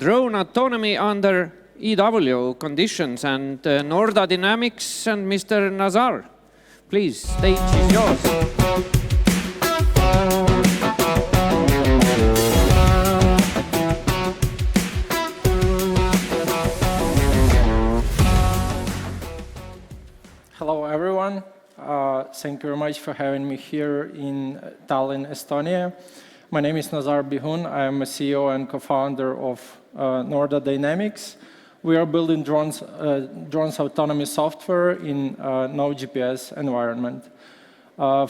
drone autonomy under EW conditions and NORDA dynamics and Mr. Nazar. Please, stage is yours. Hello, everyone. Thank you very much for having me here in Tallinn, Estonia. My name is Nazar Bigun. I am a CEO and co-founder of NORDA Dynamics. We are building drones autonomy software in no GPS environment.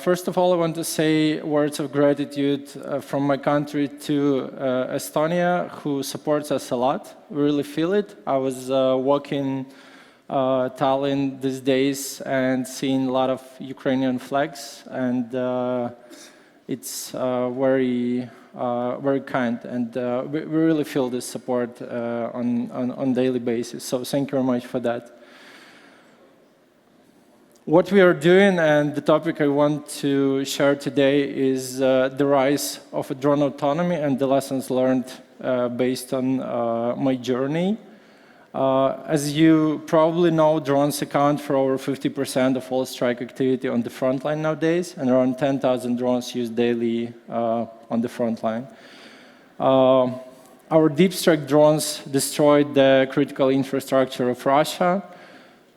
First of all, I want to say words of gratitude from my country to Estonia, who supports us a lot. We really feel it. I was walking Tallinn these days and seeing a lot of Ukrainian flags, and it's very kind, and we really feel this support on daily basis. So thank you very much for that. What we are doing, and the topic I want to share today, is the rise of drone autonomy and the lessons learned based on my journey. As you probably know, drones account for over 50% of all strike activity on the front line nowadays, and around 10,000 drones used daily on the front line. Our deep strike drones destroyed the critical infrastructure of Russia.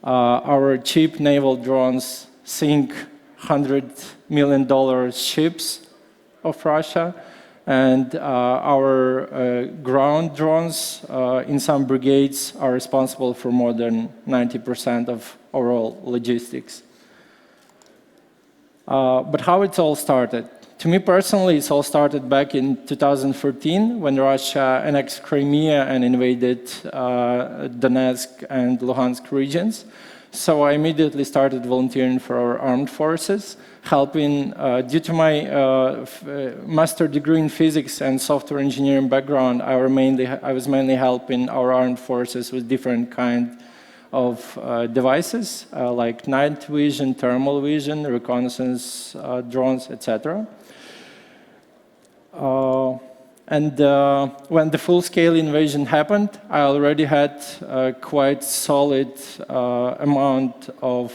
Our cheap naval drones sink $100 million ships of Russia. And our ground drones in some brigades are responsible for more than 90% of overall logistics. But how it all started? To me personally, it all started back in 2014 when Russia annexed Crimea and invaded Donetsk and Luhansk regions. So I immediately started volunteering for our armed forces, helping, due to my master degree in physics and software engineering background, I was mainly helping our armed forces with different kinds of devices, like night vision, thermal vision, reconnaissance drones, etc. And when the full-scale invasion happened, I already had a quite solid amount of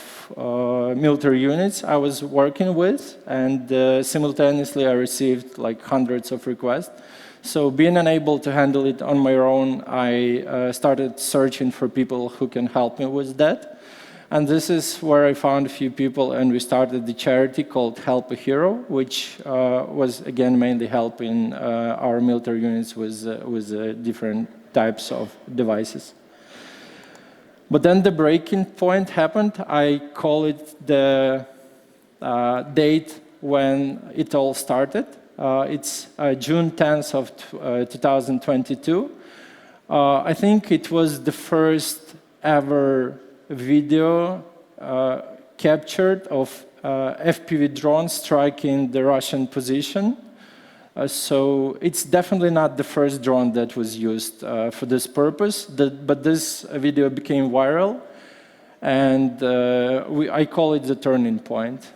military units I was working with, and simultaneously I received like hundreds of requests. So being unable to handle it on my own, I started searching for people who can help me with that. And this is where I found a few people, and we started the charity called Help a Hero, which was, again, mainly helping our military units with different types of devices. But then the breaking point happened. I call it the date when it all started. It's June 10th of 2022. I think it was the first ever video captured of FPV drones striking the Russian position. So it's definitely not the first drone that was used for this purpose, but this video became viral, and I call it the turning point.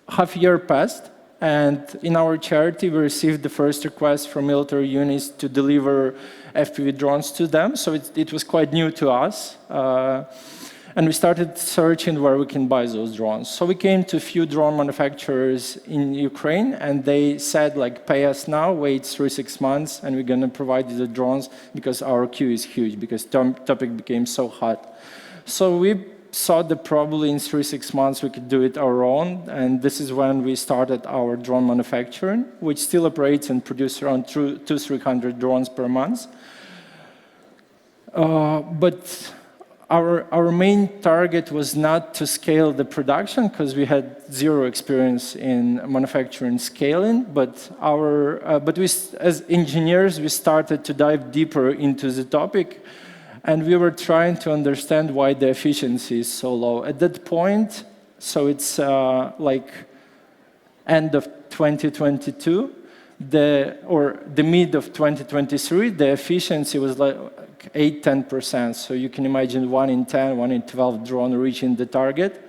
Half a year passed, and in our charity we received the first request from military units to deliver FPV drones to them, so it was quite new to us. And we started searching where we can buy those drones. So we came to a few drone manufacturers in Ukraine, and they said, like, pay us now, wait 3-6 months, and we're going to provide you the drones because our queue is huge, because the topic became so hot. So we thought that probably in 3-6 months we could do it our own, and this is when we started our drone manufacturing, which still operates and produces around 200-300 drones per month. But our main target was not to scale the production, because we had zero experience in manufacturing scaling, but as engineers, we started to dive deeper into the topic, and we were trying to understand why the efficiency is so low. At that point, so it's like end of 2022, or the mid of 2023, the efficiency was like 8–10%. So you can imagine 1 in 10, 1 in 12 drone reaching the target.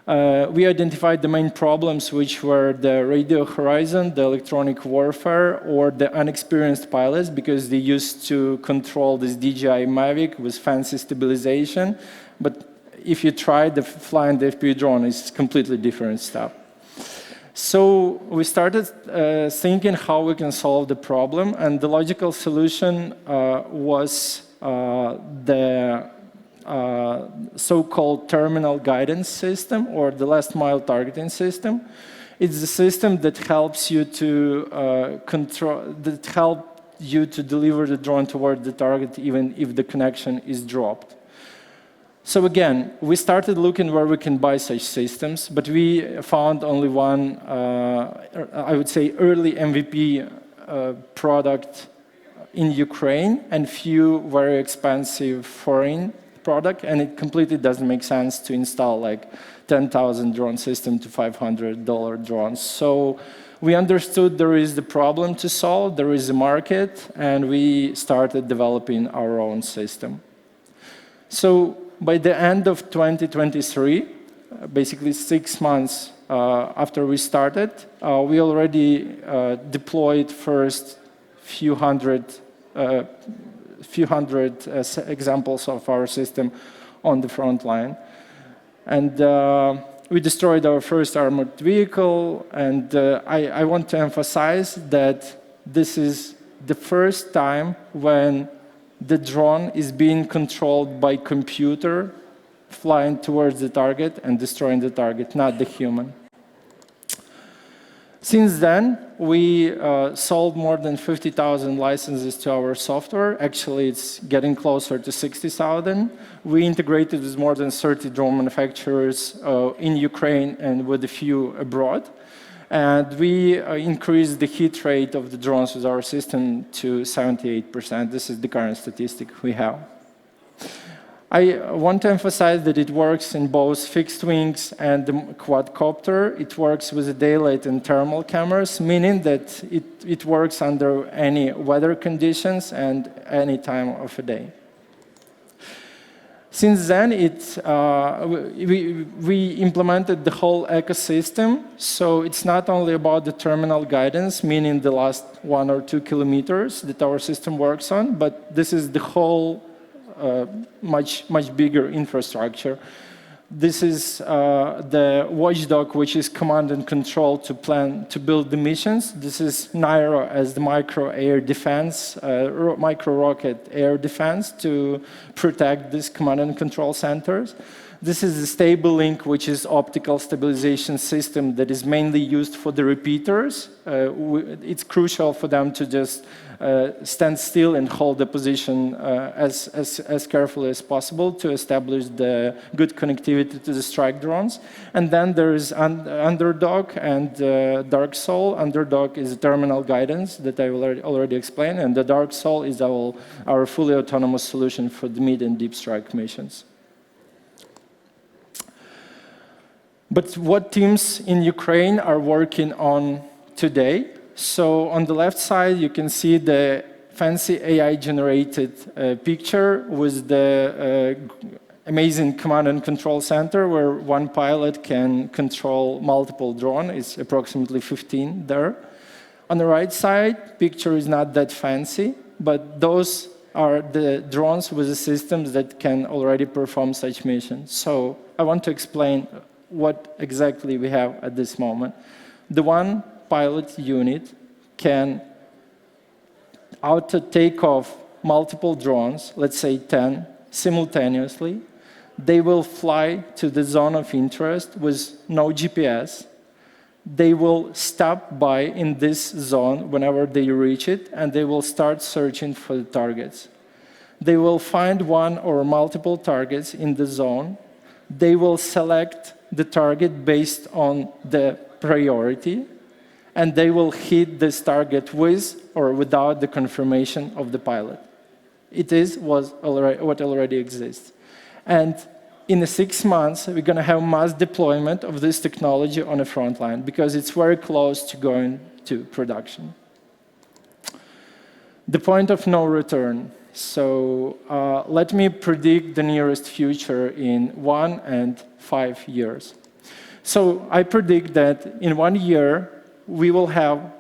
We identified the main problems, which were the radio horizon, the electronic warfare, or the unexperienced pilots, because they used to control this DJI Mavic with fancy stabilization. But if you try the flying the FPV drone, it's completely different stuff. So we started thinking how we can solve the problem, and the logical solution was the so-called terminal guidance system, or the last mile targeting system. It's the system that helps you to deliver the drone toward the target even if the connection is dropped. So again, we started looking where we can buy such systems, but we found only one, I would say, early MVP product in Ukraine and few very expensive foreign product, and it completely doesn't make sense to install like 10,000 drone system to $500 drones. So we understood there is the problem to solve, there is a market, and we started developing our own system. So by the end of 2023, basically 6 months after we started, we already deployed first few hundred examples of our system on the front line. And we destroyed our first armored vehicle, and I want to emphasize that this is the first time when the drone is being controlled by computer, flying towards the target and destroying the target, not the human. Since then, we sold more than 50,000 licenses to our software. Actually, it's getting closer to 60,000. We integrated with more than 30 drone manufacturers in Ukraine and with a few abroad. And we increased the hit rate of the drones with our system to 78%. This is the current statistic we have. I want to emphasize that it works in both fixed wings and the quadcopter. It works with the daylight and thermal cameras, meaning that it works under any weather conditions and any time of the day. Since then, we implemented the whole ecosystem. So it's not only about the terminal guidance, meaning the last 1 or 2 kilometers that our system works on, but this is the whole much bigger infrastructure. This is the watchdog, which is command and control to plan to build the missions. This is NIRA as the micro air defense, micro rocket air defense to protect these command and control centers. This is the stable link, which is optical stabilization system that is mainly used for the repeaters. It's crucial for them to just stand still and hold the position as carefully as possible to establish the good connectivity to the strike drones. And then there is Underdog and Dark Soul. Underdog is terminal guidance that I already explained, and the Dark Soul is our fully autonomous solution for the mid and deep strike missions. But what teams in Ukraine are working on today? So on the left side, you can see the fancy AI-generated picture with the amazing command and control center where one pilot can control multiple drones. It's approximately 15 there. On the right side, picture is not that fancy, but those are the drones with the systems that can already perform such missions. So I want to explain what exactly we have at this moment. The one pilot unit can take off multiple drones, let's say 10, simultaneously. They will fly to the zone of interest with no GPS. They will stop by in this zone whenever they reach it, and they will start searching for the targets. They will find one or multiple targets in the zone. They will select the target based on the priority, and they will hit this target with or without the confirmation of the pilot. It is what already exists. And in the 6 months, we're going to have mass deployment of this technology on the front line because it's very close to going to production. The point of no return. So let me predict the nearest future in 1 and 5 years. So I predict that in 1 year, we will have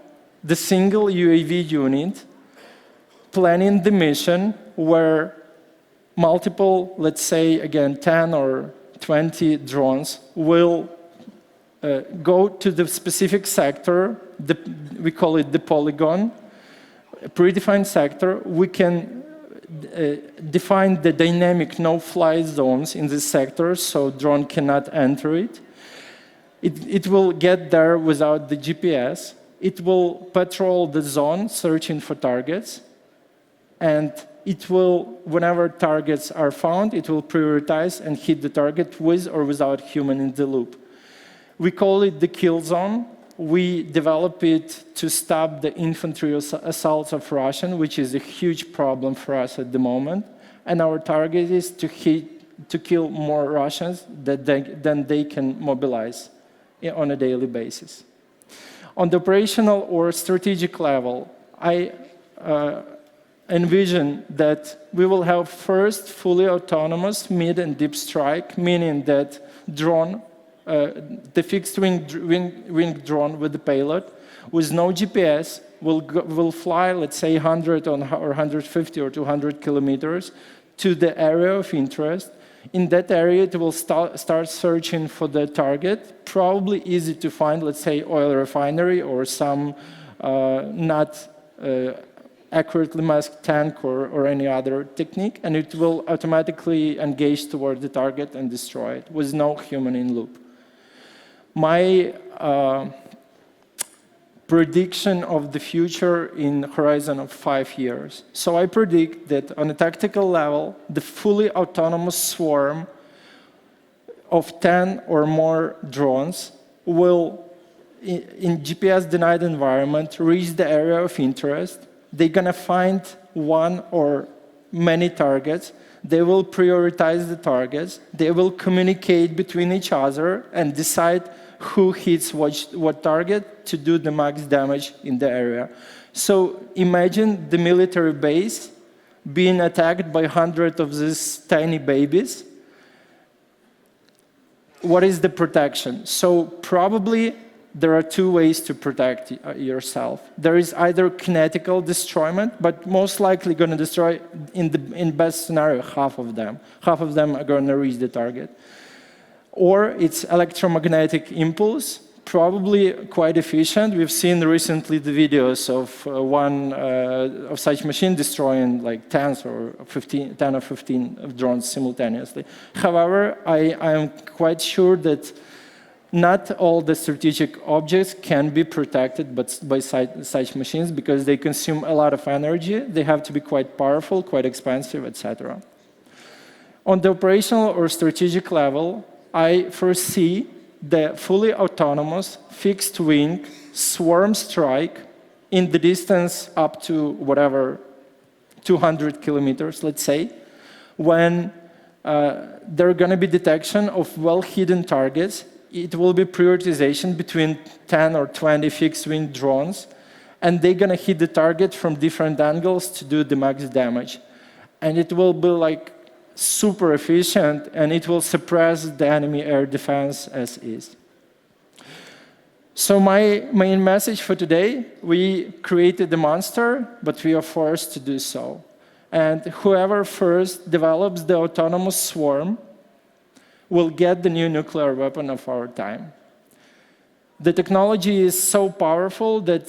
the single UAV unit planning the mission where multiple, let's say, again, 10 or 20 drones will go to the specific sector, we call it the polygon, a predefined sector. We can define the dynamic no-fly zones in this sector, so drone cannot enter it. It will get there without the GPS. It will patrol the zone, searching for targets. And it will, whenever targets are found, it will prioritize and hit the target with or without human in the loop. We call it the kill zone. We develop it to stop the infantry assaults of Russian, which is a huge problem for us at the moment. And our target is to kill more Russians than they can mobilize on a daily basis. On the operational or strategic level, I envision that we will have first fully autonomous mid and deep strike, meaning that drone, the fixed-wing drone with the payload, with no GPS, will fly, let's say, 100 or 150 or 200 kilometers to the area of interest. In that area, it will start searching for the target, probably easy to find, let's say, oil refinery or some not accurately masked tank or any other technique, and it will automatically engage toward the target and destroy it with no human in loop. My prediction of the future in horizon of 5 years. So I predict that on a tactical level, the fully autonomous swarm of 10 or more drones will, in GPS-denied environment, reach the area of interest. They're going to find one or many targets. They will prioritize the targets. They will communicate between each other and decide who hits what target to do the max damage in the area. So imagine the military base being attacked by hundreds of these tiny babies. What is the protection? So probably there are two ways to protect yourself. There is either kinetical destroyment, but most likely going to destroy, in best scenario, half of them. Half of them are going to reach the target. Or it's electromagnetic impulse, probably quite efficient. We've seen recently the videos of of such machine destroying like 10 or 15 drones simultaneously. However, I am quite sure that not all the strategic objects can be protected by such machines because they consume a lot of energy. They have to be quite powerful, quite expensive, etc. On the operational or strategic level, I foresee the fully autonomous fixed-wing swarm strike in the distance up to whatever, 200 kilometers, let's say, when there are going to be detection of well-hidden targets. It will be prioritization between 10 or 20 fixed-wing drones, and they're going to hit the target from different angles to do the max damage. And it will be like super efficient, and it will suppress the enemy air defense as is. So my main message for today, we created the monster, but we are forced to do so. And whoever first develops the autonomous swarm will get the new nuclear weapon of our time. The technology is so powerful that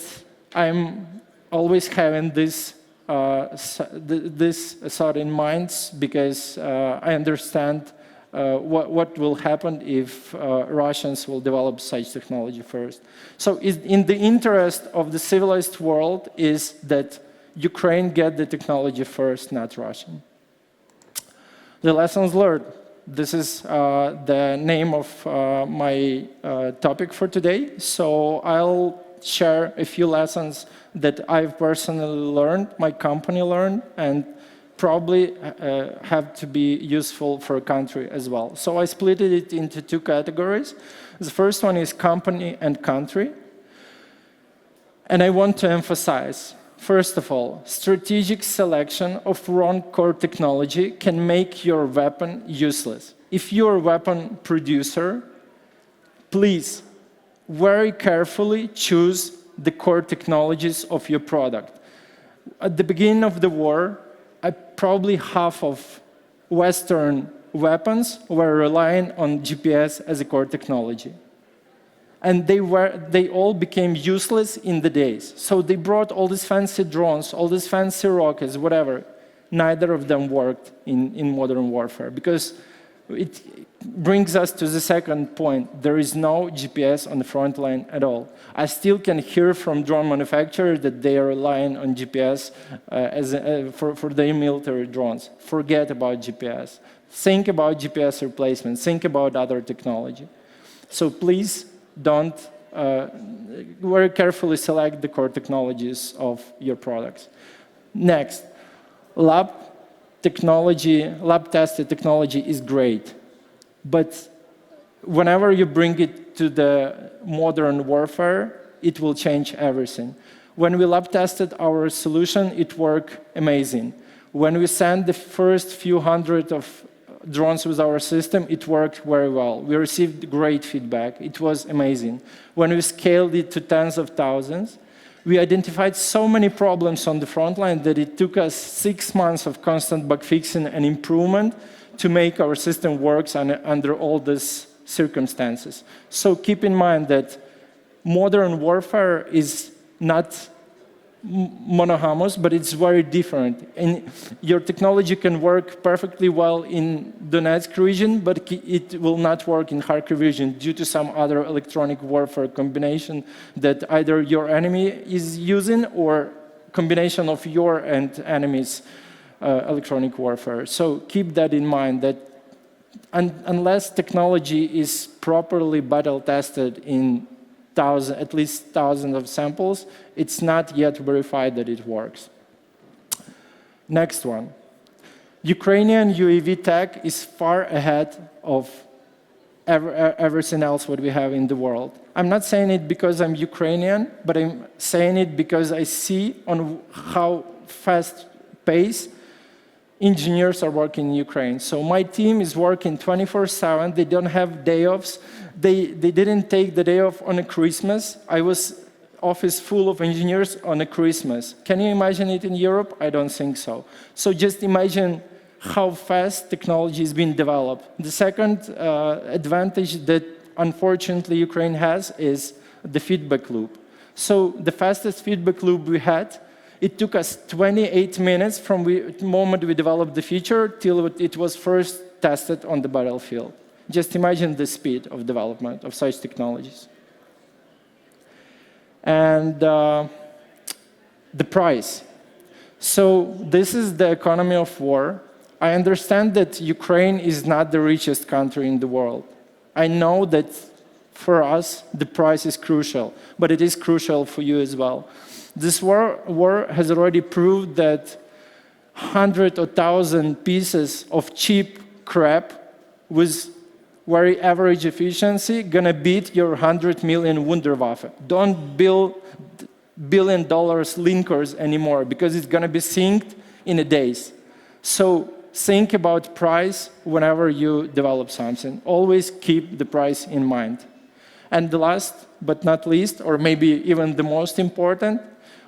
I'm always having this thought in mind because I understand what will happen if Russians will develop such technology first. So in the interest of the civilized world is that Ukraine get the technology first, not Russia. The lessons learned. This is the name of my topic for today. So I'll share a few lessons that I've personally learned, my company learned, and probably have to be useful for a country as well. So I split it into two categories. The first one is company and country. And I want to emphasize, first of all, strategic selection of wrong core technology can make your weapon useless. If you're a weapon producer, please, very carefully choose the core technologies of your product. At the beginning of the war, probably half of Western weapons were relying on GPS as a core technology. And they all became useless in the days. So they brought all these fancy drones, all these fancy rockets, whatever. Neither of them worked in modern warfare, because it brings us to the second point. There is no GPS on the front line at all. I still can hear from drone manufacturers that they are relying on GPS for their military drones. Forget about GPS. Think about GPS replacement. Think about other technology. So please don't very carefully select the core technologies of your products. Next, lab-tested technology is great. But whenever you bring it to the modern warfare, it will change everything. When we lab tested our solution, it worked amazing. When we sent the first few hundred of drones with our system, it worked very well. We received great feedback. It was amazing. When we scaled it to tens of thousands, we identified so many problems on the front line that it took us 6 months of constant bug fixing and improvement to make our system work under all these circumstances. So keep in mind that modern warfare is not monogamous, but it's very different. And your technology can work perfectly well in Donetsk region, but it will not work in Kharkiv region due to some other electronic warfare combination that either your enemy is using or combination of your and enemy's electronic warfare. So keep that in mind, that unless technology is properly battle tested in at least thousands of samples, it's not yet verified that it works. Next one. Ukrainian UAV tech is far ahead of everything else what we have in the world. I'm not saying it because I'm Ukrainian, but I'm saying it because I see on how fast pace engineers are working in Ukraine. So my team is working 24/7. They don't have day offs. They didn't take the day off on a Christmas. I was office full of engineers on a Christmas. Can you imagine it in Europe? I don't think so. So just imagine how fast technology is being developed. The second advantage that unfortunately Ukraine has is the feedback loop. So the fastest feedback loop we had, it took us 28 minutes from the moment we developed the feature till it was first tested on the battlefield. Just imagine the speed of development of such technologies. And the price. So this is the economy of war. I understand that Ukraine is not the richest country in the world. I know that for us, the price is crucial, but it is crucial for you as well. This war has already proved that 100 or 1,000 pieces of cheap crap with very average efficiency gonna beat your 100 million Wunderwaffe. Don't build $1 billion linkers anymore because it's gonna be synced in a days. So think about price whenever you develop something. Always keep the price in mind. And the last but not least, or maybe even the most important,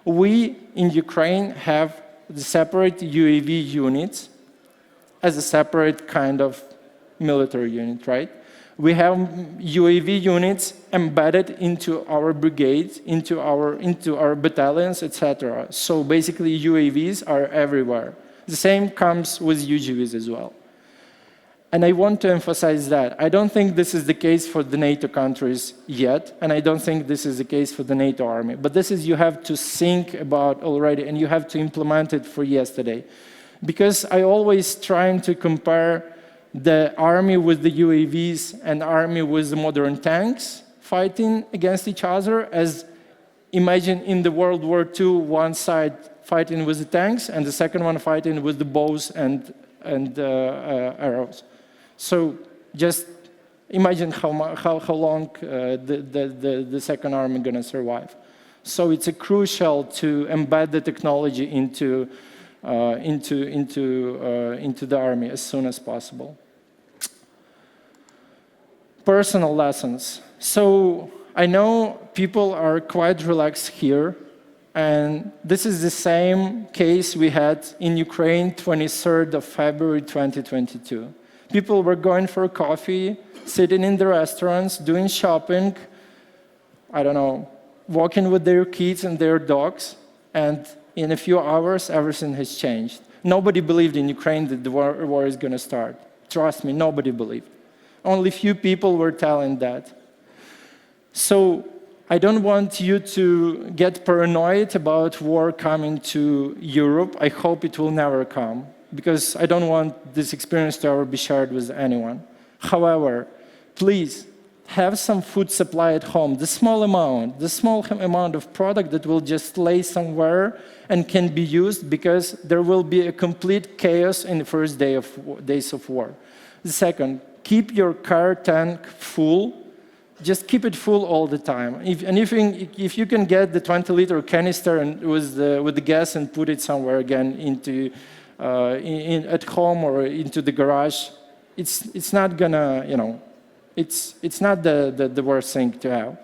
we in Ukraine have the separate UAV units as a separate kind of military unit, right? We have UAV units embedded into our brigades, into our battalions, etc. So basically UAVs are everywhere. The same comes with UGVs as well. And I want to emphasize that. I don't think this is the case for the NATO countries yet, and I don't think this is the case for the NATO army. But this is you have to think about already, and you have to implement it for yesterday. Because I always trying to compare the army with the UAVs and army with the modern tanks fighting against each other, as imagine in the World War II, one side fighting with the tanks and the second one fighting with the bows and arrows. So just imagine how long the second army gonna survive. So it's crucial to embed the technology into the army as soon as possible. Personal lessons. So I know people are quite relaxed here, and this is the same case we had in Ukraine 23rd of February 2022. People were going for coffee, sitting in the restaurants, doing shopping, I don't know, walking with their kids and their dogs, and in a few hours, everything has changed. Nobody believed in Ukraine that the war is going to start. Trust me, nobody believed. Only few people were telling that. So I don't want you to get paranoid about war coming to Europe. I hope it will never come, because I don't want this experience to ever be shared with anyone. However, please have some food supply at home, the small amount of product that will just lay somewhere and can be used, because there will be a complete chaos in the first days of war. The second, keep your car tank full. Just keep it full all the time. If you can get the 20-liter canister and with the gas and put it somewhere again into at home or into the garage, it's not gonna, it's not the worst thing to have.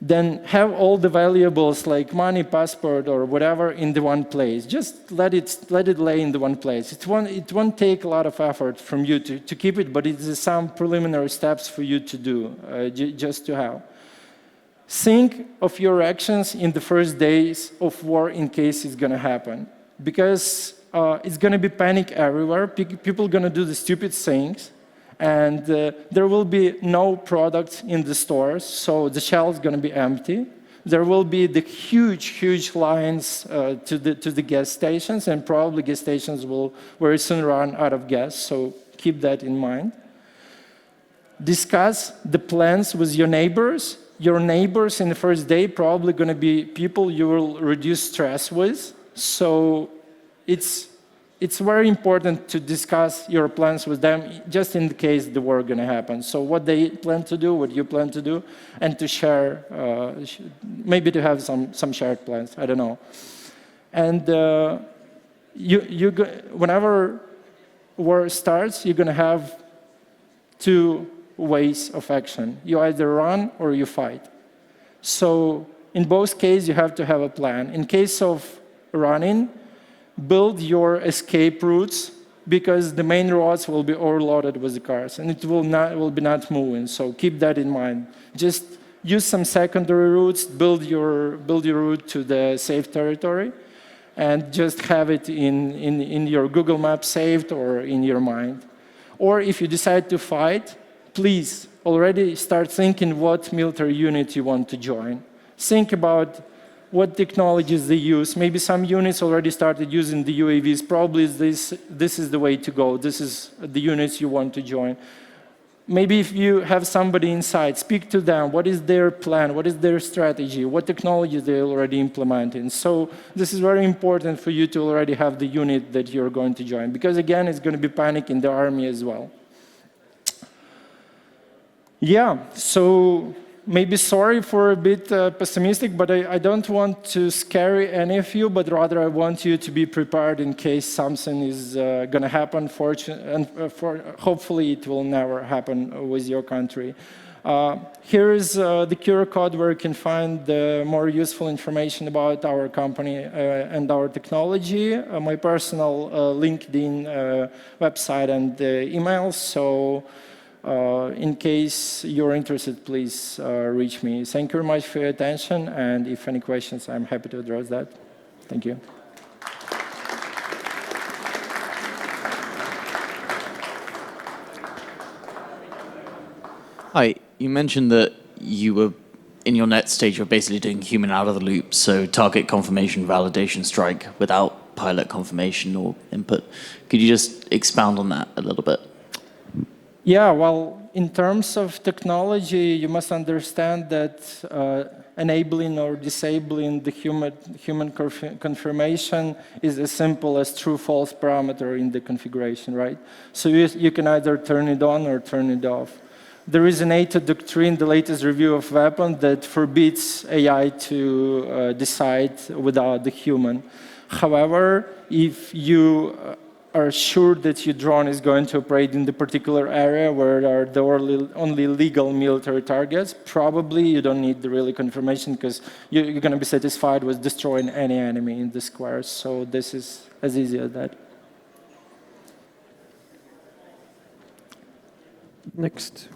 Then have all the valuables like money, passport, or whatever in the one place. Just let it lay in the one place. It won't take a lot of effort from you to keep it, but it's some preliminary steps for you to do, just to have. Think of your actions in the first days of war in case it's going to happen, because it's going to be panic everywhere. People are going to do the stupid things. And there will be no products in the stores, so the shelf is going to be empty. There will be the huge lines to the gas stations, and probably gas stations will very soon run out of gas, so keep that in mind. Discuss the plans with your neighbors. Your neighbors in the first day probably going to be people you will reduce stress with, so it's very important to discuss your plans with them, just in the case the war is going to happen. So what they plan to do, what you plan to do, and to share, maybe to have some shared plans, I don't know. And whenever war starts, you're going to have two ways of action. You either run or you fight. So in both cases, you have to have a plan. In case of running, build your escape routes, because the main roads will be overloaded with the cars and it will be not moving. So keep that in mind. Just use some secondary routes, build your route to the safe territory, and just have it in your Google Maps saved or in your mind. Or if you decide to fight, please already start thinking what military unit you want to join. Think about what technologies they use. Maybe some units already started using the UAVs. Probably this is the way to go. This is the units you want to join. Maybe if you have somebody inside, speak to them. What is their plan? What is their strategy? What technologies they're already implementing? So this is very important for you to already have the unit that you're going to join, because again, it's going to be panic in the army as well. Yeah, so maybe sorry for a bit pessimistic, but I don't want to scare any of you, but rather I want you to be prepared in case something is going to happen. Hopefully it will never happen with your country. Here is the QR code where you can find the more useful information about our company and our technology, my personal LinkedIn website and email. So in case you're interested, please reach me. Thank you very much for your attention, and if any questions, I'm happy to address that. Thank you. Hi, you mentioned that you were, in your net stage, you're basically doing human out of the loop, so target confirmation, validation, strike, without pilot confirmation or input. Could you just expound on that a little bit? Yeah, well, in terms of technology, you must understand that enabling or disabling the human confirmation is as simple as true-false parameter in the configuration, right? So you can either turn it on or turn it off. There is an NATO doctrine, the latest review of weapons, that forbids AI to decide without the human. However, if you are sure that your drone is going to operate in the particular area where there are the only legal military targets, probably you don't need the really confirmation because you're going to be satisfied with destroying any enemy in the square. So this is as easy as that. Next.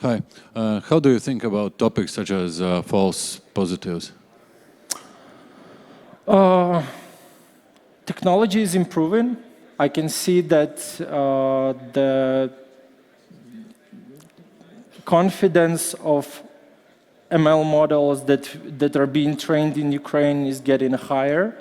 Hi. How do you think about topics such as false positives? Technology is improving. I can see that the confidence of ML models that are being trained in Ukraine is getting higher.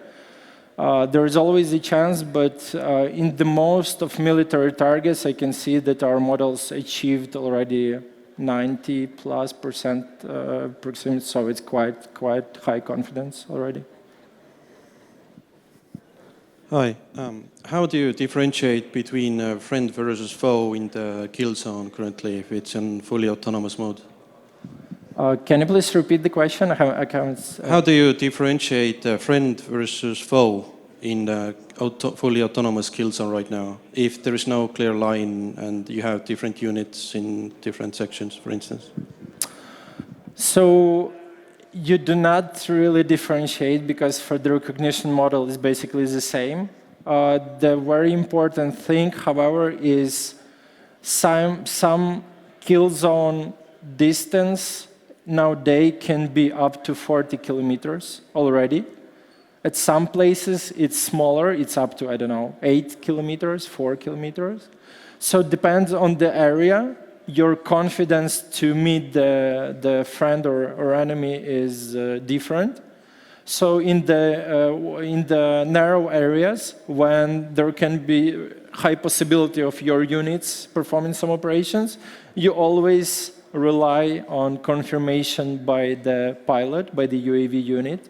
There is always a chance, but in the most of military targets, I can see that our models achieved already 90+% proximity, so it's quite high confidence already. Hi. How do you differentiate between friend versus foe in the kill zone currently, if it's in fully autonomous mode? Can you please repeat the question? I can't. How do you differentiate friend versus foe in the fully autonomous kill zone right now, if there is no clear line and you have different units in different sections, for instance? So you do not really differentiate because for the recognition model is basically the same. The very important thing, however, is some kill zone distance nowadays can be up to 40 kilometers already. At some places, it's smaller. It's up to, I don't know, 8 kilometers, 4 kilometers. So it depends on the area. Your confidence to meet the friend or enemy is different. So in the narrow areas, when there can be high possibility of your units performing some operations, you always rely on confirmation by the pilot, by the UAV unit.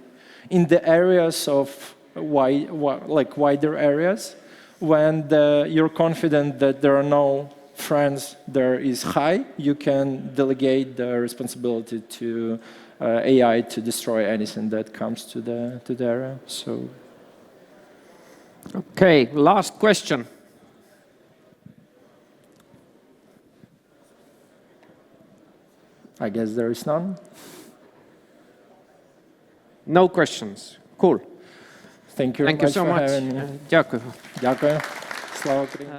In the areas of wider areas, when you're confident that there are no friends there is high, you can delegate the responsibility to AI to destroy anything that comes to the area. So. Okay, last question. I guess there is none. No questions. Cool. Thank you Thank you so for much. having me. Дякую. Дякую. Слава Україні.